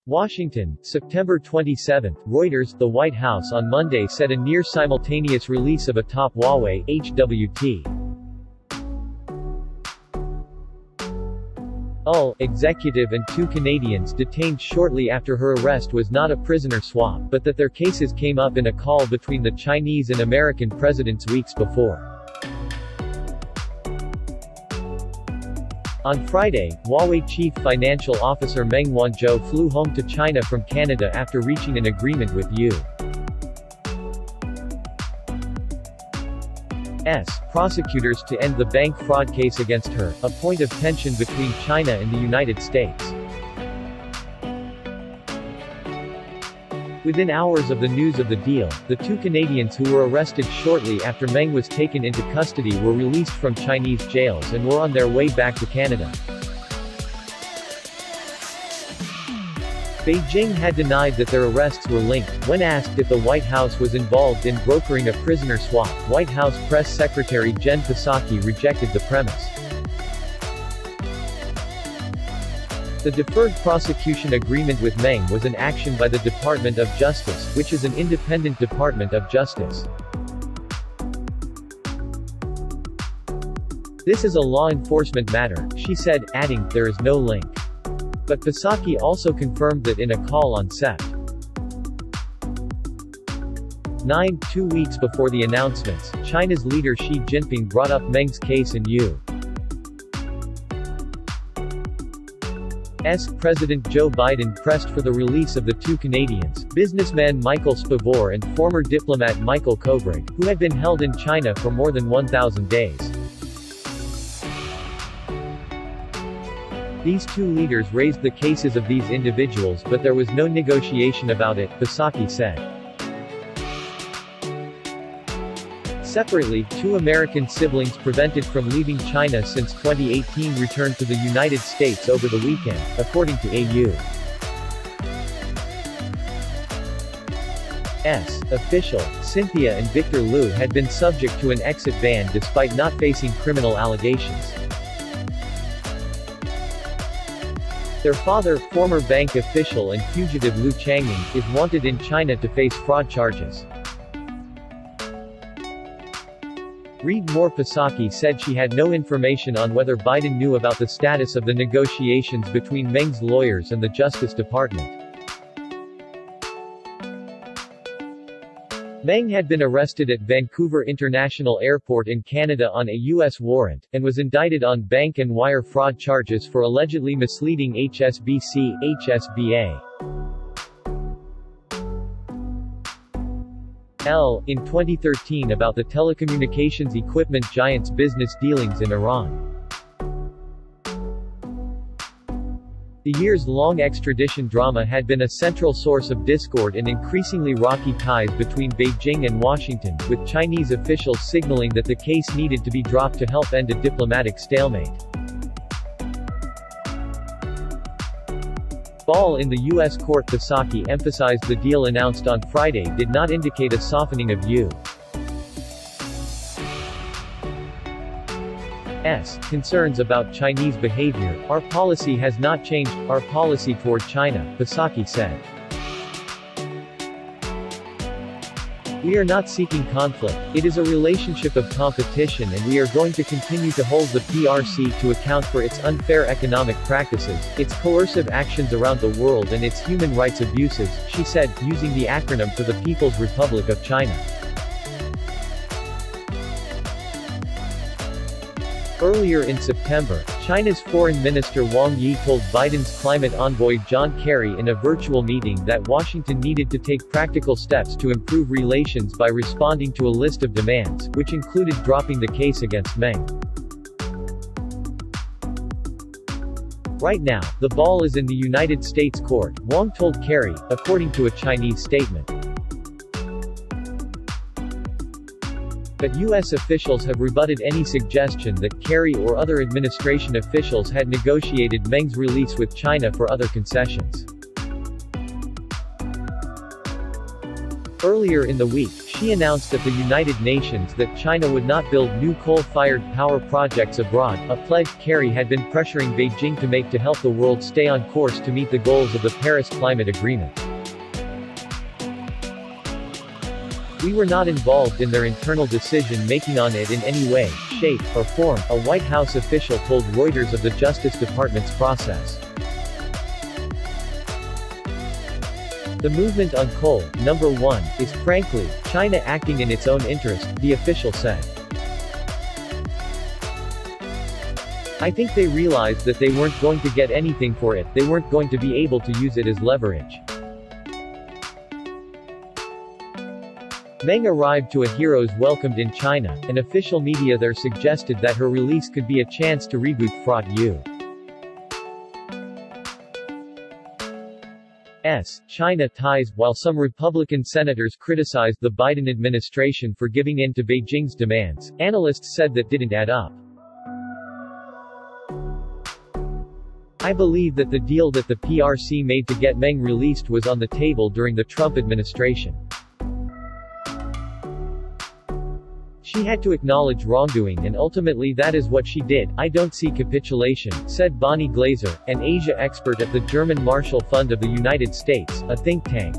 Washington, September 27. Reuters, the White House on Monday said a near-simultaneous release of a top Huawei, HWT.UL executive and two Canadians detained shortly after her arrest was not a prisoner swap, but that their cases came up in a call between the Chinese and American presidents weeks before. On Friday, Huawei Chief Financial Officer Meng Wanzhou flew home to China from Canada after reaching an agreement with U.S. prosecutors to end the bank fraud case against her, a point of tension between China and the United States. Within hours of the news of the deal, the two Canadians who were arrested shortly after Meng was taken into custody were released from Chinese jails and were on their way back to Canada. Beijing had denied that their arrests were linked. When asked if the White House was involved in brokering a prisoner swap, White House Press Secretary Jen Psaki rejected the premise. The deferred prosecution agreement with Meng was an action by the Department of Justice, which is an independent Department of Justice. This is a law enforcement matter, she said, adding, there is no link. But Psaki also confirmed that in a call on Sept. 9, 2 weeks before the announcements, China's leader Xi Jinping brought up Meng's case in U.S. President Joe Biden pressed for the release of the two Canadians, businessman Michael Spavor and former diplomat Michael Kovrig, who had been held in China for more than 1,000 days. These two leaders raised the cases of these individuals but there was no negotiation about it, Psaki said. Separately, two American siblings prevented from leaving China since 2018 returned to the United States over the weekend, according to AU.S. official. Cynthia and Victor Liu had been subject to an exit ban despite not facing criminal allegations. Their father, former bank official and fugitive Liu Changming, is wanted in China to face fraud charges. Read more. Psaki said she had no information on whether Biden knew about the status of the negotiations between Meng's lawyers and the Justice Department. Meng had been arrested at Vancouver International Airport in Canada on a U.S. warrant, and was indicted on bank and wire fraud charges for allegedly misleading HSBC, HSBA.UL in 2013 about the telecommunications equipment giant's business dealings in Iran. The years-long extradition drama had been a central source of discord and increasingly rocky ties between Beijing and Washington, with Chinese officials signaling that the case needed to be dropped to help end a diplomatic stalemate. Ball in the U.S. court. Psaki emphasized the deal announced on Friday did not indicate a softening of U.S. concerns about Chinese behavior. Our policy has not changed, our policy toward China, Psaki said. We are not seeking conflict, it is a relationship of competition and we are going to continue to hold the PRC to account for its unfair economic practices, its coercive actions around the world and its human rights abuses, she said, using the acronym for the People's Republic of China. Earlier in September, China's Foreign Minister Wang Yi told Biden's climate envoy John Kerry in a virtual meeting that Washington needed to take practical steps to improve relations by responding to a list of demands, which included dropping the case against Meng. Right now, the ball is in the United States court, Wang told Kerry, according to a Chinese statement. But U.S. officials have rebutted any suggestion that Kerry or other administration officials had negotiated Meng's release with China for other concessions. Earlier in the week, She announced at the United Nations that China would not build new coal-fired power projects abroad, a pledge Kerry had been pressuring Beijing to make to help the world stay on course to meet the goals of the Paris Climate Agreement. We were not involved in their internal decision-making on it in any way, shape, or form, a White House official told Reuters of the Justice Department's process. The movement on coal, number 1, is, frankly, China acting in its own interest, the official said. I think they realized that they weren't going to get anything for it, they weren't going to be able to use it as leverage. Meng arrived to a hero's welcomed in China, and official media there suggested that her release could be a chance to reboot HWT.UL. China ties, while some Republican senators criticized the Biden administration for giving in to Beijing's demands, analysts said that didn't add up. I believe that the deal that the PRC made to get Meng released was on the table during the Trump administration. She had to acknowledge wrongdoing and ultimately that is what she did. I don't see capitulation, said Bonnie Glaser, an Asia expert at the German Marshall Fund of the United States, a think tank.